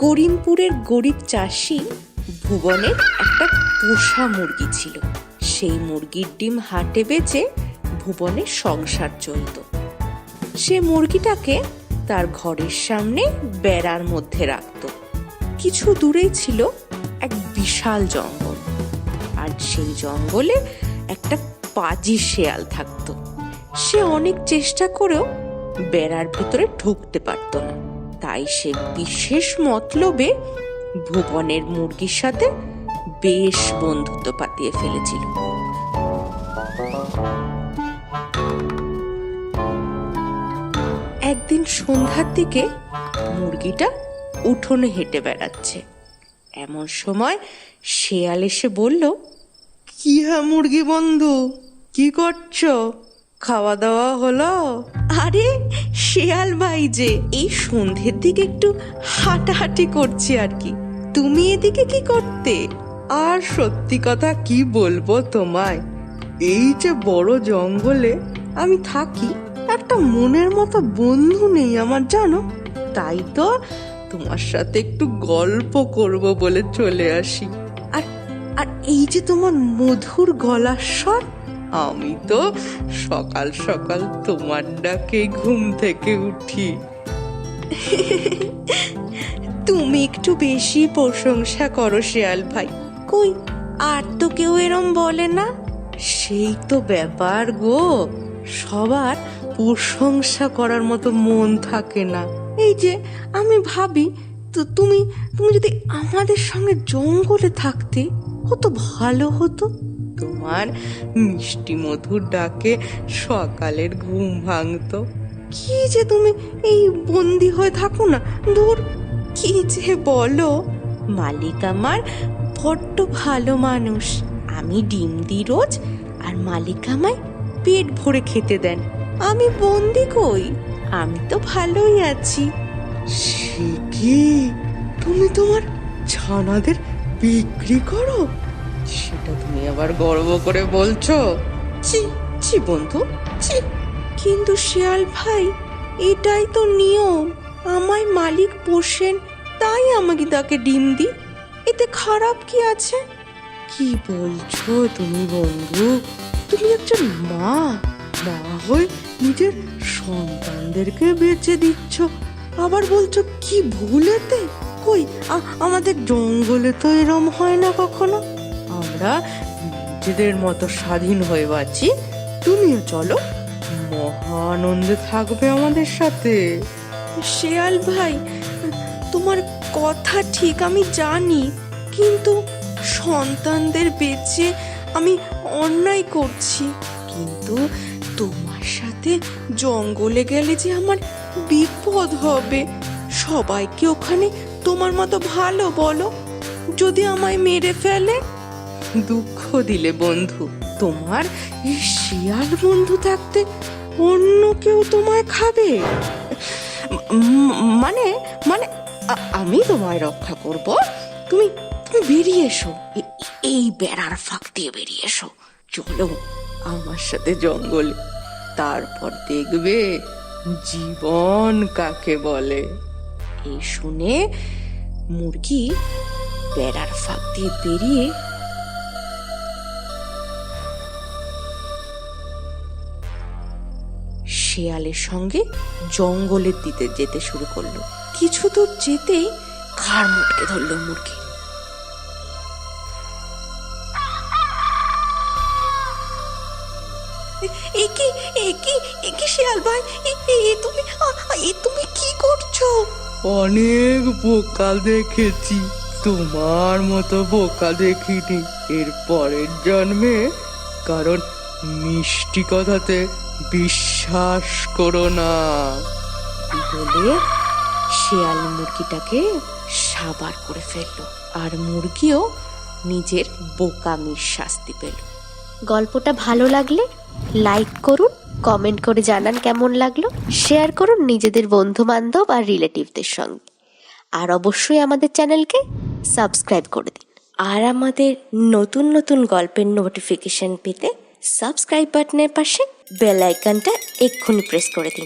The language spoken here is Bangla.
করিমপুরের গরিব চাষি ভুবনের একটা পোষা মুরগি ছিল। সেই মুরগির ডিম হাটে বেচে ভুবনের সংসার চলত। সে মুরগিটাকে তার ঘরের সামনে বেড়ার মধ্যে রাখত। কিছু দূরেই ছিল এক বিশাল জঙ্গল, আর সেই জঙ্গলে একটা পাজি শেয়াল থাকতো। সে অনেক চেষ্টা করেও বেড়ার ভিতরে ঢুকতে পারত না। তাই সে বিশেষ মতলবে ভুবনের মুরগির সাথে বেশ বন্ধুত্ব পাতিয়ে ফেলেছিল। একদিন সন্ধ্যার দিকে মুরগিটা উঠোনে হেঁটে বেড়াচ্ছে। এমন সময় শেয়াল এসে বলল, কি হ্যাঁ মুরগি বন্ধু, কি করছো? খাওয়া দাওয়া হলো? আরে শেয়াল ভাই যে, এই সন্ধ্যের দিকে একটু হাঁটাহাঁটি করছি আর কি। তুমি এদিকে কি করতে? আর সত্যি কথা কি বলবো তোমায়, এই যে বড় জঙ্গলে আমি থাকি, একটা মনের মতো বন্ধু নেই আমার, জানো। তাই তো তোমার সাথে একটু গল্প করব বলে চলে আসি। আর আর এই যে তোমার মধুর গলার স্বর, আমি তো সকাল সকাল তোমার ডাকে ঘুম থেকে উঠি। তুমি একটু বেশি প্রশংসা করো শেয়াল ভাই। কই আর তো কেউ এরম বলে না। সেই তো ব্যাপার গো, সবার প্রশংসা করার মতো মন থাকে না। এই যে আমি ভাবি, তো তুমি যদি আমাদের সঙ্গে জঙ্গলে থাকতে কত ভালো হতো। তোমার মিষ্টি মধুর ডাকে সকালের ঘুম ভাঙতো। কি যে তুমি এই বন্দি হয়ে থাকো না, দূর। কি যে বলো, মালিক আমার বড্ড ভালো মানুষ। আমি ডিম দিই রোজ, আর মালিক আমায় পেট ভরে খেতে দেন। আমি বন্দি কই, আমি তো ভালোই আছি। সে কি, তুমি তোমার ছানাদের বিক্রি করো? সেটা তুমি আবার গর্ব করে বলছো? ছি ছি বন্ধু, ছি। কিন্তু শিয়াল ভাই, এটাই তো নিয়ম। আমায় মালিক পোষেন, তাই আমাকে তাকে ডিম দিই। এতে খারাপ কি আছে? কি বলছো তুমি বন্ধু? তুমি একজন মা, মা হয়ে নিজের সন্তানদেরকে বেঁচে দিচ্ছ, আবার বলছো কি ভুলেতে? কই আমাদের জঙ্গলে তো এরম হয় না কখনো। আমরা নিজেদের মতো স্বাধীন হয়ে বাঁচি। তুমিও চলো, মহা আনন্দে থাকবে আমাদের সাথে। শেয়াল ভাই, তোমার কথা ঠিক আমি জানি, কিন্তু সন্তানদের বেঁচে আমি অন্যায় করছি। কিন্তু তোমার সাথে জঙ্গলে গেলে যে আমার বিপদ হবে। সবাইকে ওখানে তোমার মতো ভালো বলো, যদি আমায় মেরে ফেলে? দুঃখ দিলে বন্ধু, তোমার এই শিয়াল বন্ধু থাকতে অন্য কেউ তোমায় খাবে? মানে মানে আমি তোমায় রক্ষা করব। তুমি তুমি বেরিয়ে এসো, এই বেড়ার ফাঁক দিয়ে বেরিয়ে এসো। চলো আমার সাথে জঙ্গলে, তারপর দেখবে জীবন কাকে বলে। এই শুনে মুরগি বেড়ার ফাঁক দিয়ে বেরিয়ে শেয়ালের সঙ্গে জঙ্গলের দিকে যেতে শুরু করলো। কিছু দূর যেতেই ঘাড় মুটকে ধরলো মুরগি। একি শিয়াল ভাই, তুমি কি করছো? অনেক বোকা দেখেছি, তোমার মতো বোকা দেখিনি এর পরের জন্মে। কারণ মিষ্টি কথাতে বিশ্বাস করো না। বলে শিয়াল মুরগিটাকে সাবার করে ফেললো, আর মুরগিও নিজের বোকামির শাস্তি পেল। গল্পটা ভালো লাগলে লাইক করুন, কমেন্ট করে জানান কেমন লাগলো, শেয়ার করুন নিজেদের বন্ধু বান্ধব আর রিলেটিভদের সঙ্গে, আর অবশ্যই আমাদের চ্যানেলকে সাবস্ক্রাইব করে দিন। আর আমাদের নতুন নতুন গল্পের নোটিফিকেশন পেতে সাবস্ক্রাইব বাটনের পাশে বেল আইকনটা এক্ষুনি প্রেস করে দিন।